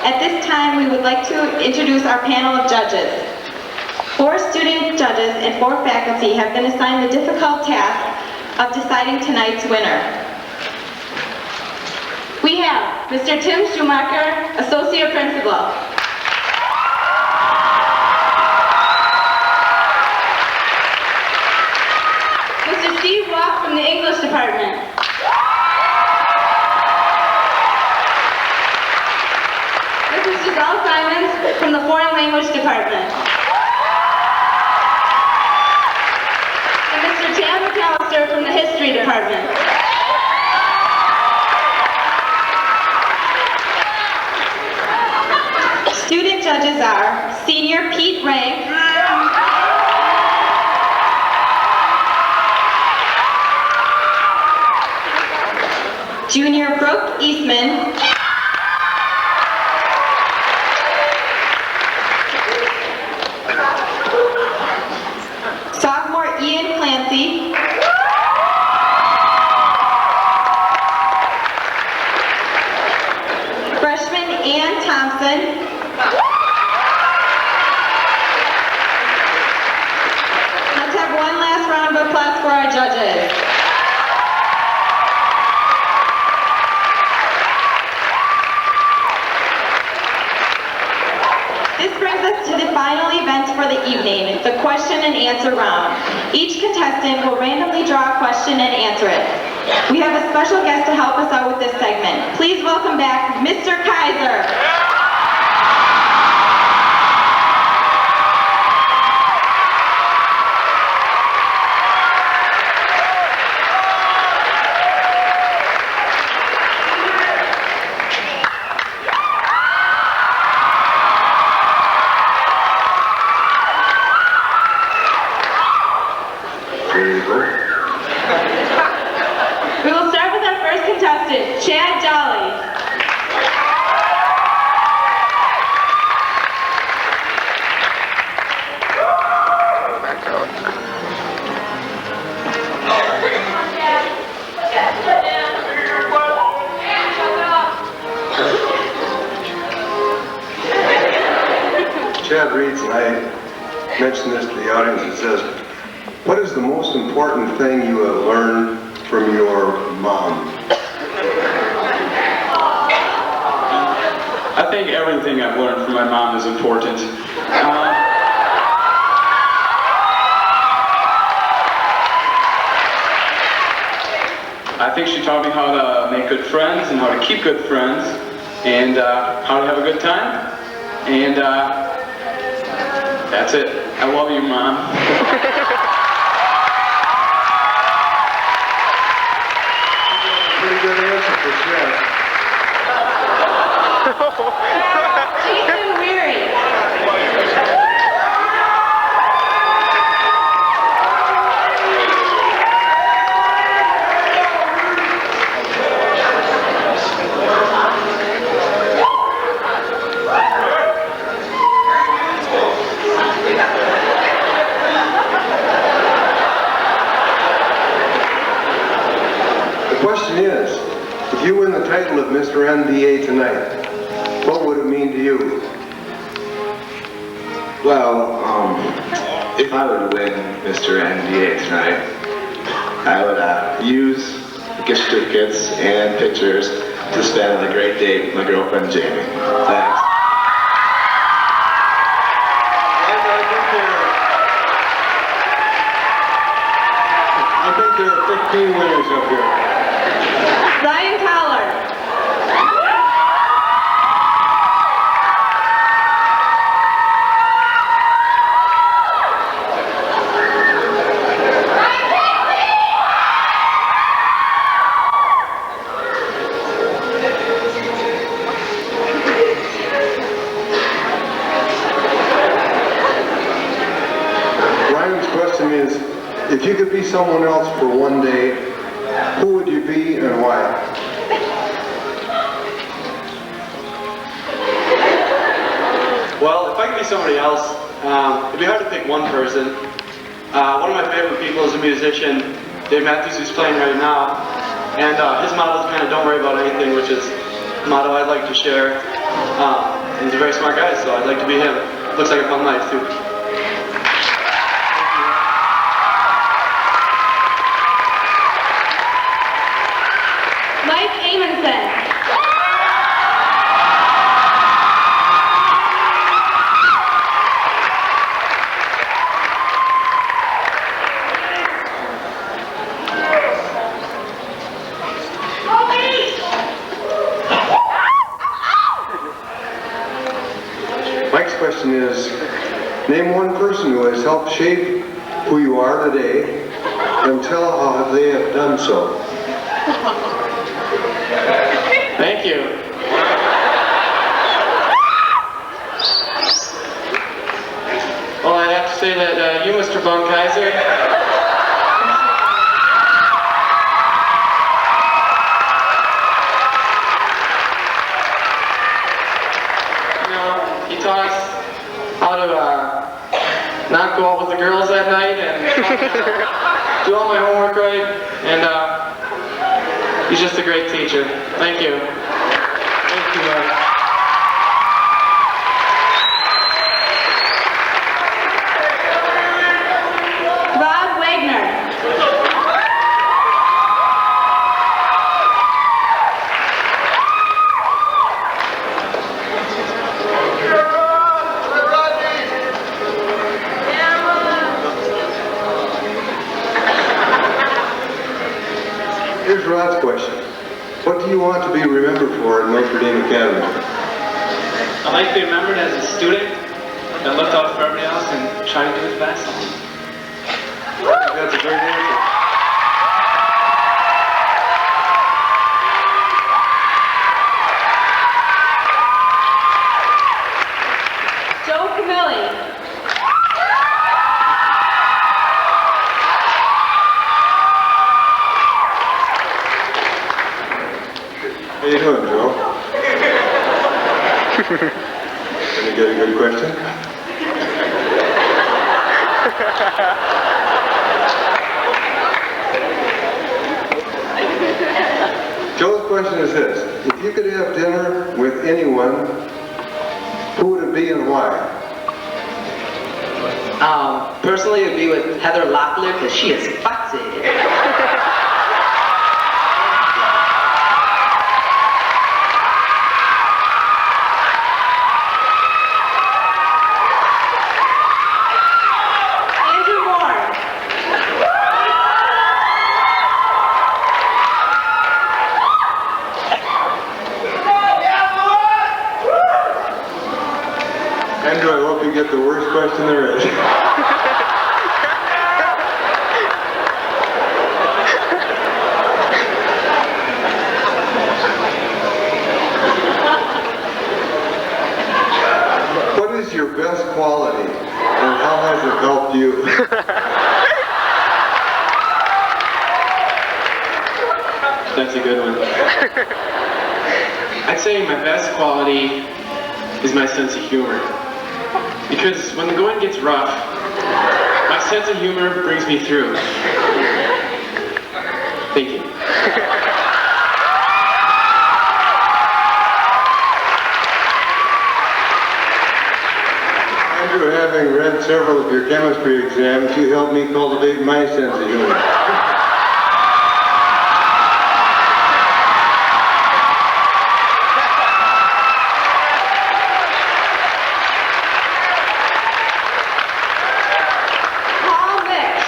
At this time, we would like to introduce our panel of judges. 4 student judges and 4 faculty have been assigned the difficult task of deciding tonight's winner. We have Mr. Tim Schumacher, Associate Principal. Mr. Steve Walk from the English Department. Mrs. Giselle Simons from the Foreign Language Department. And Mr. Tam McAllister from the History Department. Student judges are Senior Pete Rank, Junior Brooke Eastman, Sophomore Ian Clancy, Freshman Ann Thompson, let's have one last round of applause for our judges. This brings us to the final event for the evening, the question and answer round. Each contestant will randomly draw a question and answer it. We have a special guest to help us out with this segment. Please welcome back Mr. Kaiser. We will start with our first contestant, Chad Jolly. Chad reads, and I mentioned this to the audience, it says, what is the most important thing you have learned from your mom? I think everything I've learned from my mom is important. I think she taught me how to make good friends and how to keep good friends and how to have a good time. And that's it. I love you, Mom. Good answer for Chad. Jason Weary. The question is, if you win the title of Mr. NBA tonight, what would it mean to you? Well, if I were to win Mr. NBA tonight, I would use gift certificates and pictures to spend on a great date with my girlfriend Jamie. Thanks. I think there are 15 winners up here. Ryan Collar. Ryan's question is, if you could be someone else for one day, who would you be and why? Well, if I could be somebody else, it'd be hard to pick one person. One of my favorite people is a musician, Dave Matthews, who's playing right now. And his motto is kind of don't worry about anything, which is a motto I'd like to share. He's a very smart guy, so I'd like to be him. Looks like a fun life, too. Mike Amundsen. Mike's question is, name one person who has helped shape who you are today, and tell how they have done so. Thank you. Well, I'd have to say that you, Mr. Bunkaiser, he taught us how to not go out with the girls at night and do all my homework right, and he's just a great teacher. Thank you. Thank you, Mike. Rob Wagner. Here's Rod's question. What do you want to be remembered for at Notre Dame Academy? I'd like to be remembered as a student that looked out for everybody else and tried to do his best. That's a great answer. Joe Camilli. How you doing, Joe? Did you get a good question? Joe's question is this. If you could have dinner with anyone, who would it be and why? Personally, it would be with Heather Locklear because she is foxy. Andrew Moore. Andrew, I hope you get the worst question there is. What is your best quality, and how has it helped you? That's a good one. I'd say my best quality is my sense of humor. Because when the going gets rough, my sense of humor brings me through. Thank you. Andrew, having read several of your chemistry exams, you helped me cultivate my sense of humor. Paul Mitch.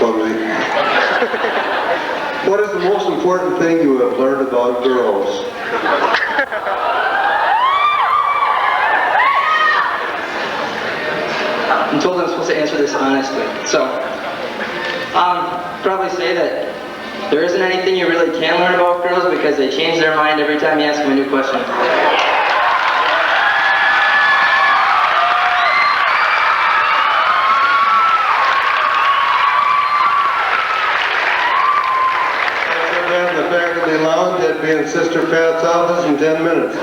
Lovely. What is the most important thing you have learned about girls? I'm told I'm supposed to answer this honestly. So, probably say that there isn't anything you really can learn about girls because they change their mind every time you ask them a new question. Sister Pat's office in 10 minutes.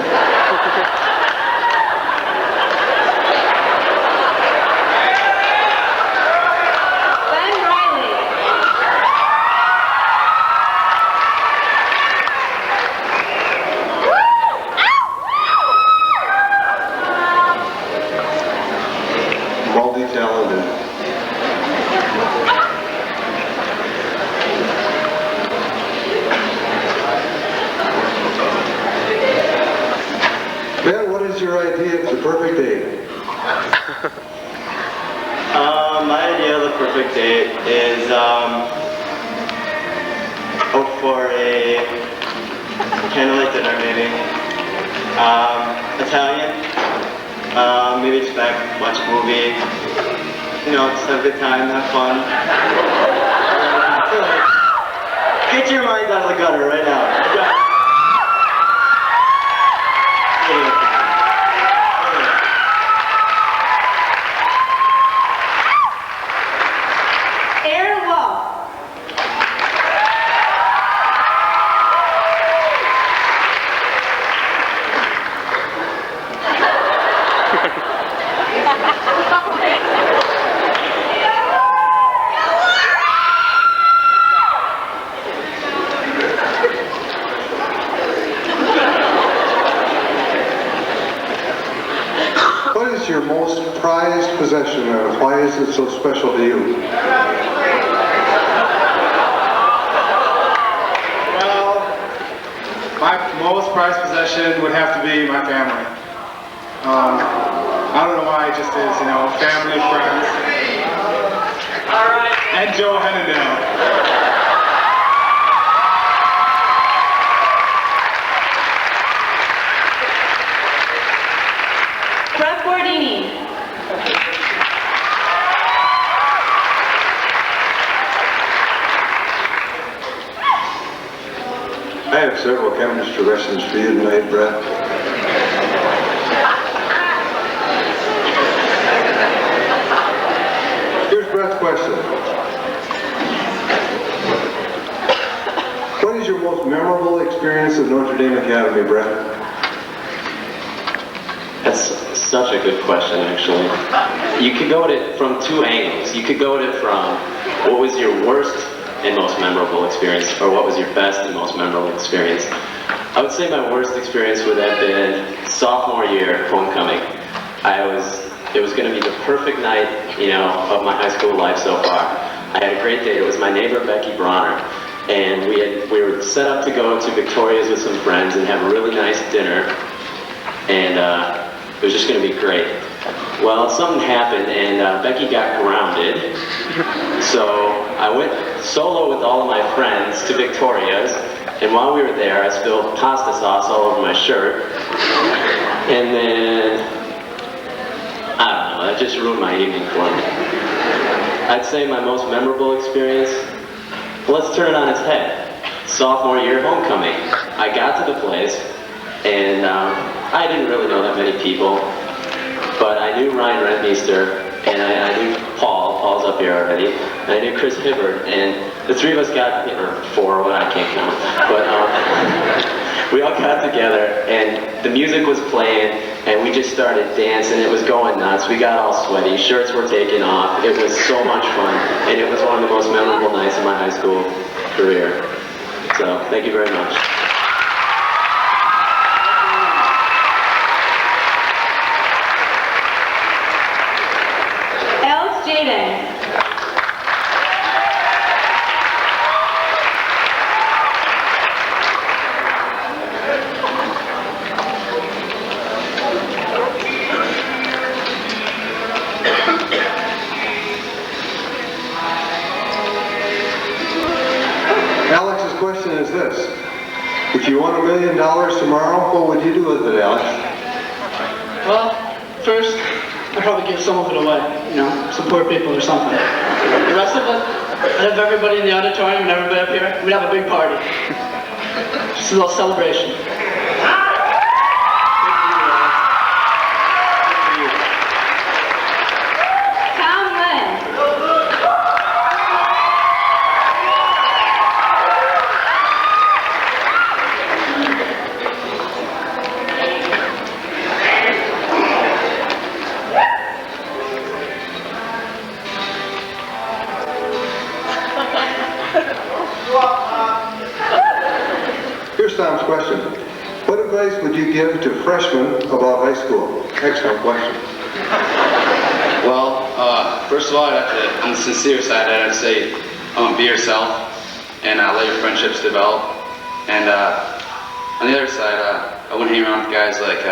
Multi-talented. Ben, what is your idea of the perfect date? My idea of the perfect date is for a candlelight dinner maybe. Italian. Maybe just back, watch a movie. You know, just have a good time, have fun. Get your mind out of the gutter right now. What is your most prized possession and why is it so special to you? Well, my most prized possession would have to be my family. I don't know why, it just is, you know, family, friends. All right. And Joe Hennendale. I have several chemistry lessons for you tonight, Brett. Here's Brett's question. What is your most memorable experience at Notre Dame Academy, Brett? That's such a good question, actually. You could go at it from two angles. You could go at it from what was your worst and most memorable experience, or what was your best and most memorable experience. I would say my worst experience would have been sophomore year, homecoming. It was going to be the perfect night, you know, of my high school life so far. I had a great date. It was my neighbor Becky Bronner, and we were set up to go to Victoria's with some friends and have a really nice dinner, and it was just going to be great. Well, something happened and Becky got grounded, so I went solo with all of my friends to Victoria's, and while we were there I spilled pasta sauce all over my shirt, and then, I don't know, that just ruined my evening for me. I'd say my most memorable experience, let's turn it on its head. Sophomore year homecoming. I got to the place, and I didn't really know that many people, but I knew Ryan Rentmeester, and I knew Paul's up here already, and I knew Chris Hibbert, and the three of us got, or four, well, I can't count, but we all got together, and the music was playing, and we just started dancing. It was going nuts. We got all sweaty, shirts were taken off. It was so much fun, and it was one of the most memorable nights of my high school career. So, thank you very much. Alex's question is this. If you won $1 million tomorrow, what would you do with it, Alex? Well, first, I'd probably give some of it away, you know, some poor people or something. The rest of it, I'd have everybody in the auditorium and everybody up here, we'd have a big party. Just a little celebration. question. What advice would you give to freshmen about high school? Excellent question. Well, first of all, on the sincere side, I'd say be yourself and let your friendships develop. And on the other side, I wouldn't hang around with guys like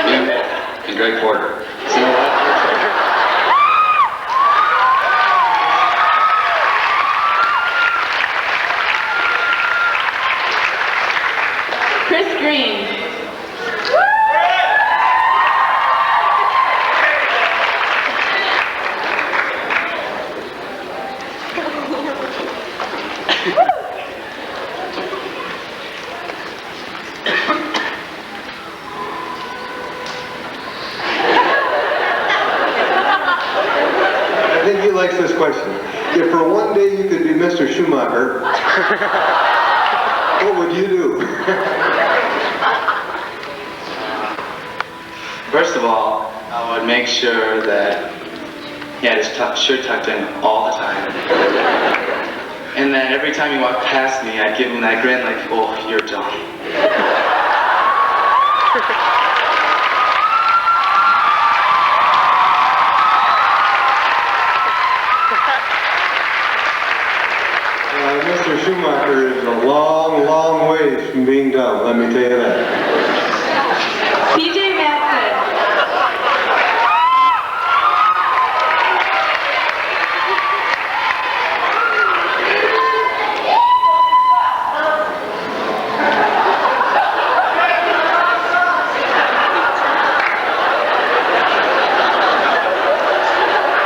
Ian Wolf and Greg Porter. So, you know what? Chris Green. I think he likes this question. If for one day you could be Mr. Schumacher, what would you do? First of all, I would make sure that he had his shirt tucked in all the time. And then every time he walked past me, I'd give him that grin like, oh, you're Johnny. Mr. Schumacher is a long, long ways from being dumb, let me tell you that. PJ Matson.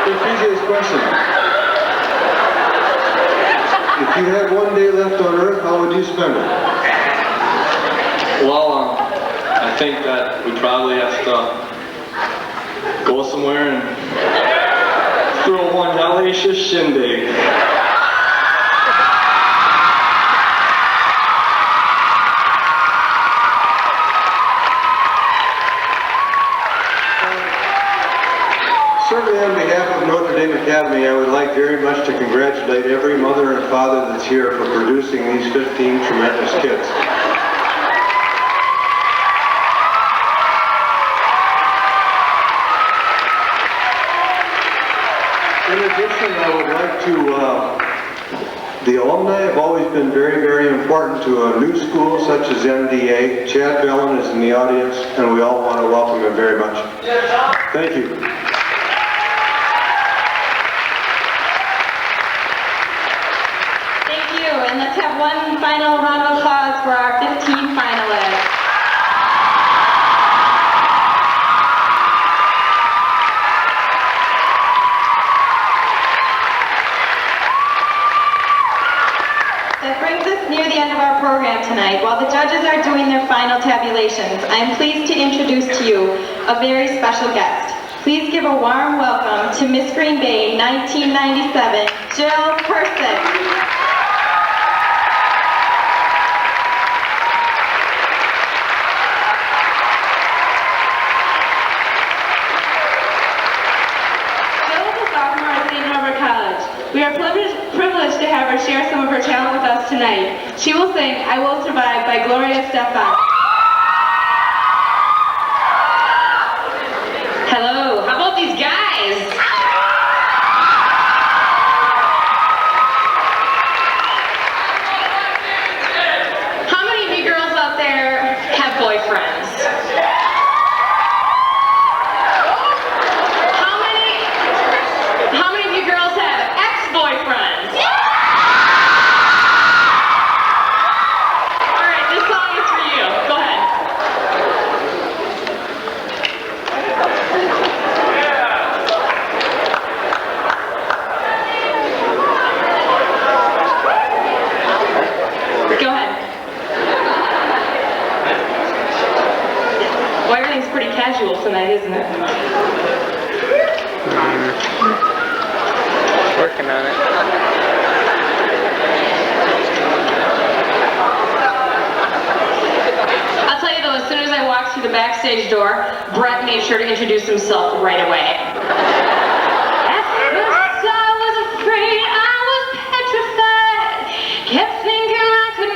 Hey, PJ's question. If you had one day left on Earth, how would you spend it? Well, I think that we probably have to go somewhere and throw one hellacious shindig. Certainly on behalf of Notre Dame Academy, I would like very much to congratulate every mother and father that's here for producing these 15 tremendous kids. In addition, I would like to, the alumni have always been very, very important to a new school such as MDA. Chad Bellin is in the audience, and we all want to welcome him very much. Thank you. And let's have one final round of applause for our 15 finalists. That brings us near the end of our program tonight. While the judges are doing their final tabulations, I am pleased to introduce to you a very special guest. Please give a warm welcome to Miss Green Bay 1997, Jill Persick. We are privileged to have her share some of her talent with us tonight. She will sing I Will Survive by Gloria Estefan. Hello, how about these guys? How many of you girls out there have boyfriends? Tonight, isn't it? Working on it. I'll tell you though, as soon as I walked through the backstage door, Brett made sure to introduce himself right away. At first I was afraid, I was petrified, kept thinking I could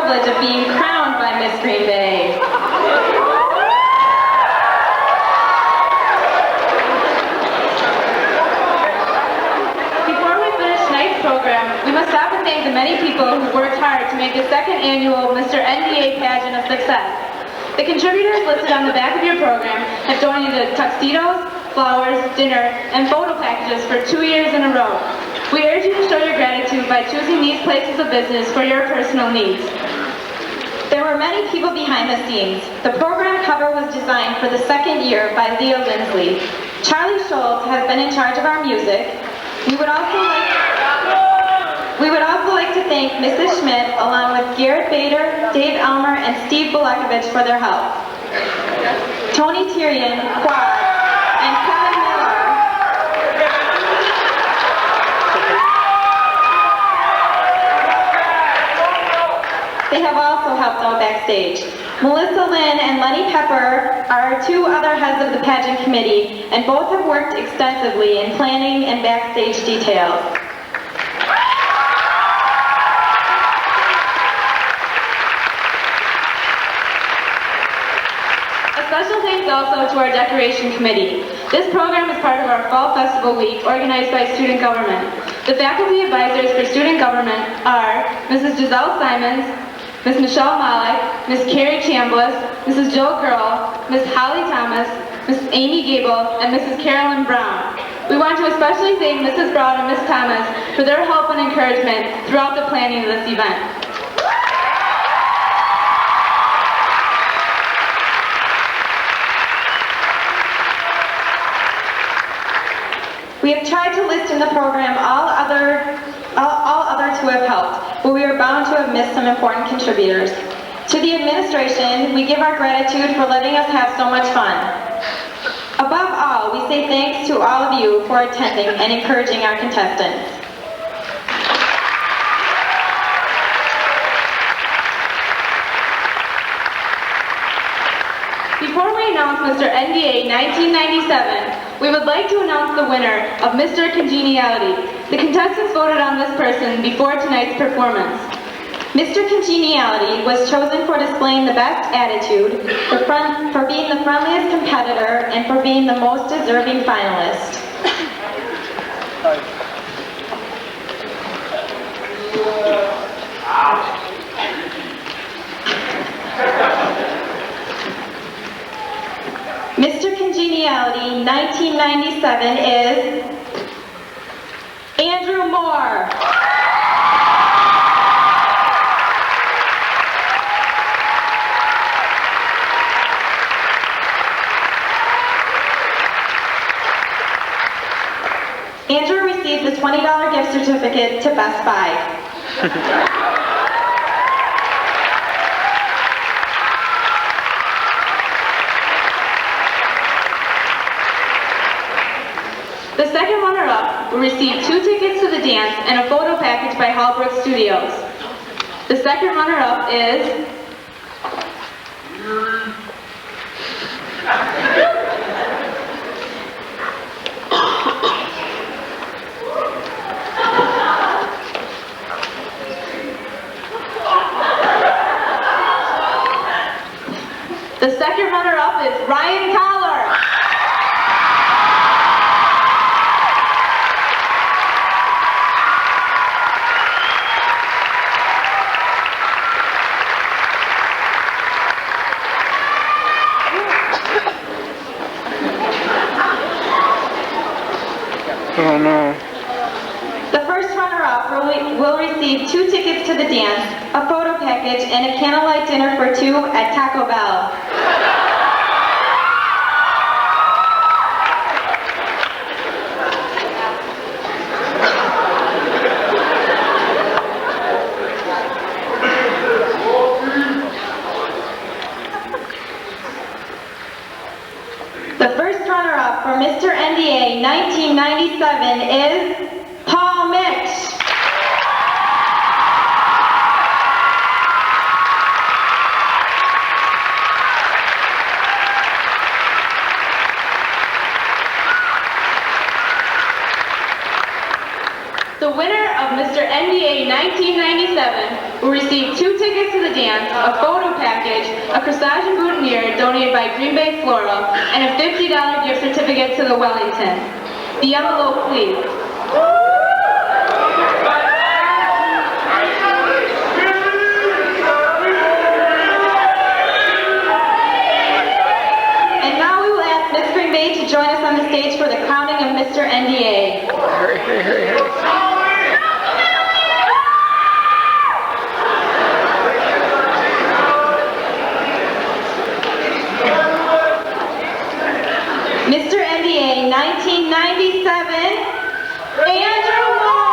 privilege of being crowned by Miss Green Bay. Before we finish tonight's program, we must stop and thank the many people who worked hard to make the second annual Mr. NDA pageant a success. The contributors listed on the back of your program have donated tuxedos, flowers, dinner, and photo packages for 2 years in a row. We urge you to show your gratitude by choosing these places of business for your personal needs. There were many people behind the scenes. The program cover was designed for the second year by Leah Lindsley. Charlie Schultz has been in charge of our music. We would also like to thank Mrs. Schmidt along with Garrett Bader, Dave Elmer, and Steve Belekovich for their help. Tony Tyrion, Quad, and Kevin Miller. They have also helped out backstage. Melissa Lynn and Lenny Pepper are 2 other heads of the pageant committee, and both have worked extensively in planning and backstage details. Special thanks also to our decoration committee. This program is part of our Fall Festival Week organized by Student Government. The faculty advisors for Student Government are Mrs. Giselle Simons, Ms. Michelle Malik, Ms. Carrie Chambliss, Mrs. Jill Curl, Ms. Holly Thomas, Mrs. Amy Gable, and Mrs. Carolyn Brown. We want to especially thank Mrs. Brown and Ms. Thomas for their help and encouragement throughout the planning of this event. We have tried to list in the program all others who have helped, but we are bound to have missed some important contributors. To the administration, we give our gratitude for letting us have so much fun. Above all, we say thanks to all of you for attending and encouraging our contestants. Before we announce Mr. NDA 1997, we would like to announce the winner of Mr. Congeniality. The contestants voted on this person before tonight's performance. Mr. Congeniality was chosen for displaying the best attitude, for being the friendliest competitor, and for being the most deserving finalist. Mr. Congeniality 1997 is Andrew Moore. Andrew received a $20 gift certificate to Best Buy. The second runner-up will receive 2 tickets to the dance and a photo package by Hallbrook Studios. The second runner-up is Ryan Collar. Oh no. The first runner-up will receive 2 tickets to the dance, a photo package, and a candlelight dinner for 2 at Taco Bell. The first runner-up for Mr. NDA 1997 is Paul Mitch. The winner of Mr. NDA 1997 will receive 2 tickets to the dance, a photo package, a corsage and boutonniere donated by Green Bay Floral, and a $50 gift certificate to the Wellington. The envelope, please. And now we will ask Miss Green Bay to join us on the stage for the crowning of Mr. NDA. Hurry, hurry, hurry, hurry. Mr. NDA 1997, Andrew Moore.